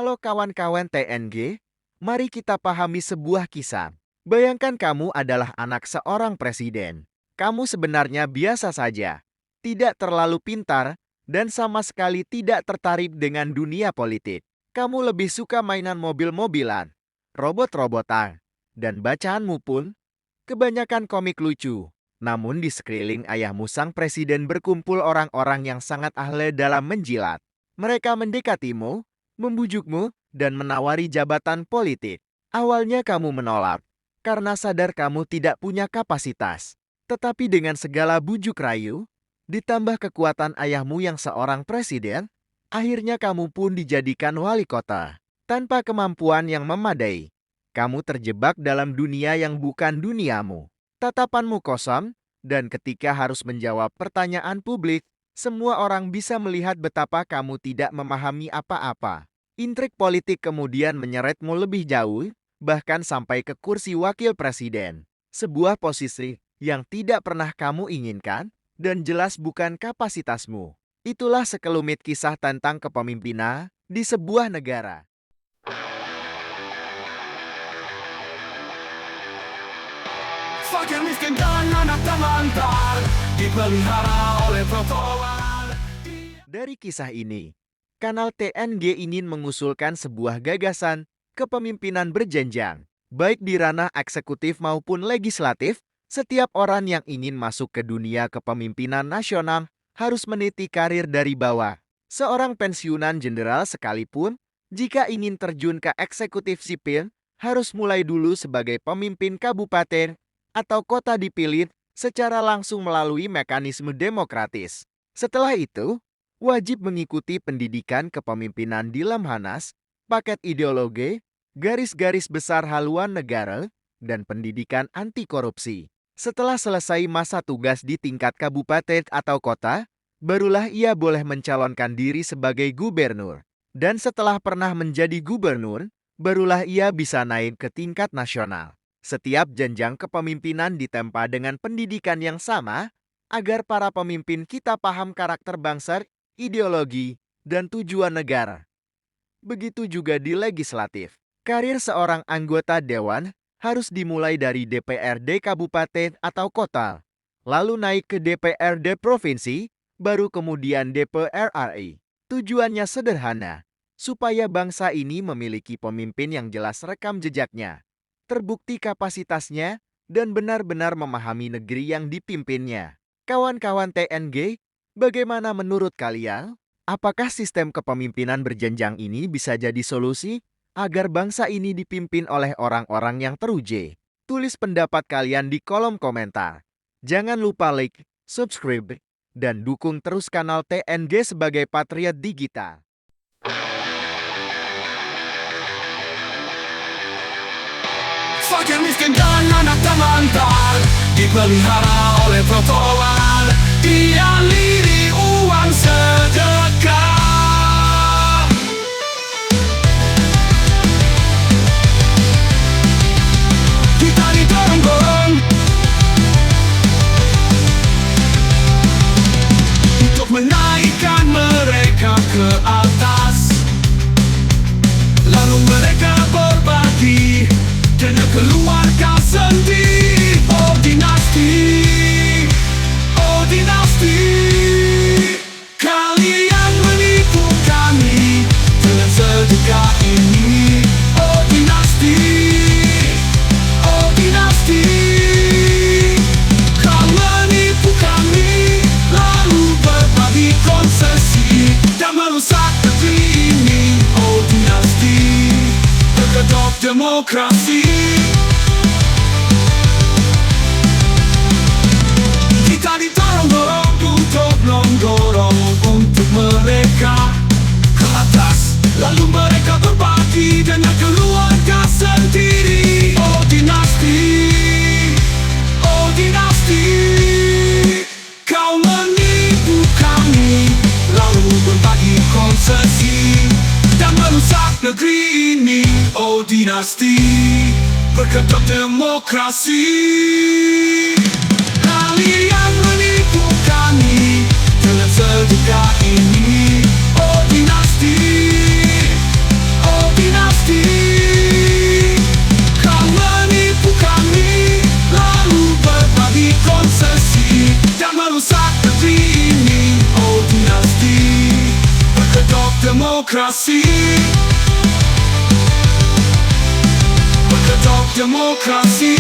Halo kawan-kawan TNG, mari kita pahami sebuah kisah. Bayangkan kamu adalah anak seorang presiden. Kamu sebenarnya biasa saja, tidak terlalu pintar, dan sama sekali tidak tertarik dengan dunia politik. Kamu lebih suka mainan mobil-mobilan, robot-robotan, dan bacaanmu pun kebanyakan komik lucu. Namun di sekeliling ayahmu sang presiden berkumpul orang-orang yang sangat ahli dalam menjilat. Mereka mendekatimu, membujukmu, dan menawari jabatan politik. Awalnya kamu menolak, karena sadar kamu tidak punya kapasitas. Tetapi dengan segala bujuk rayu, ditambah kekuatan ayahmu yang seorang presiden, akhirnya kamu pun dijadikan wali kota. Tanpa kemampuan yang memadai, kamu terjebak dalam dunia yang bukan duniamu. Tatapanmu kosong, dan ketika harus menjawab pertanyaan publik, semua orang bisa melihat betapa kamu tidak memahami apa-apa. Intrik politik kemudian menyeretmu lebih jauh, bahkan sampai ke kursi wakil presiden. Sebuah posisi yang tidak pernah kamu inginkan, dan jelas bukan kapasitasmu. Itulah sekelumit kisah tentang kepemimpinan di sebuah negara. Fakir miskin dan anak terlantar dipelihara oleh trotoar. Dari kisah ini, kanal TNG ingin mengusulkan sebuah gagasan kepemimpinan berjenjang. Baik di ranah eksekutif maupun legislatif, setiap orang yang ingin masuk ke dunia kepemimpinan nasional harus meniti karir dari bawah. Seorang pensiunan jenderal sekalipun, jika ingin terjun ke eksekutif sipil, harus mulai dulu sebagai pemimpin kabupaten atau kota dipilih secara langsung melalui mekanisme demokratis. Setelah itu, wajib mengikuti pendidikan kepemimpinan di Lemhanas, paket ideologi, garis-garis besar haluan negara, dan pendidikan anti korupsi. Setelah selesai masa tugas di tingkat kabupaten atau kota, barulah ia boleh mencalonkan diri sebagai gubernur. Dan setelah pernah menjadi gubernur, barulah ia bisa naik ke tingkat nasional. Setiap jenjang kepemimpinan ditempa dengan pendidikan yang sama, agar para pemimpin kita paham karakter bangsa, ideologi, dan tujuan negara. Begitu juga di legislatif. Karir seorang anggota dewan harus dimulai dari DPRD kabupaten atau kota, lalu naik ke DPRD provinsi, baru kemudian DPR RI. Tujuannya sederhana, supaya bangsa ini memiliki pemimpin yang jelas rekam jejaknya, terbukti kapasitasnya, dan benar-benar memahami negeri yang dipimpinnya. Kawan-kawan TNG, bagaimana menurut kalian? Apakah sistem kepemimpinan berjenjang ini bisa jadi solusi agar bangsa ini dipimpin oleh orang-orang yang teruji? Tulis pendapat kalian di kolom komentar. Jangan lupa like, subscribe, dan dukung terus kanal TNG sebagai patriot digital. Fakir miskin dan anak terlantar dipelihara oleh trotoar. Dia lirik uang sedekah. Kita didorong untuk menaikkan mereka ke atas. Lalu mereka berbagi dengan keluarga sendiri. Oh dinasti, oh dinasti, kalian menipu kami dengan sedekah ini. Oh dinasti, oh dinasti, kau menipu kami lalu berbagi konsesi dan merusak negeri ini. Oh dinasti, berkedok demokrasi. Kita ditolong untuk mendorong untuk mereka ke atas, lalu mereka berbagi dengan keluarga sendiri. Oh dinasti, oh dinasti, kau menipu kami lalu berbagi konsesi dan merusak negeri ini. Oh dinasti, berkedok demokrasi. Kalian menipu kami dengan sedekah ini. Oh dinasti, oh demokrasi. Berkedok demokrasi.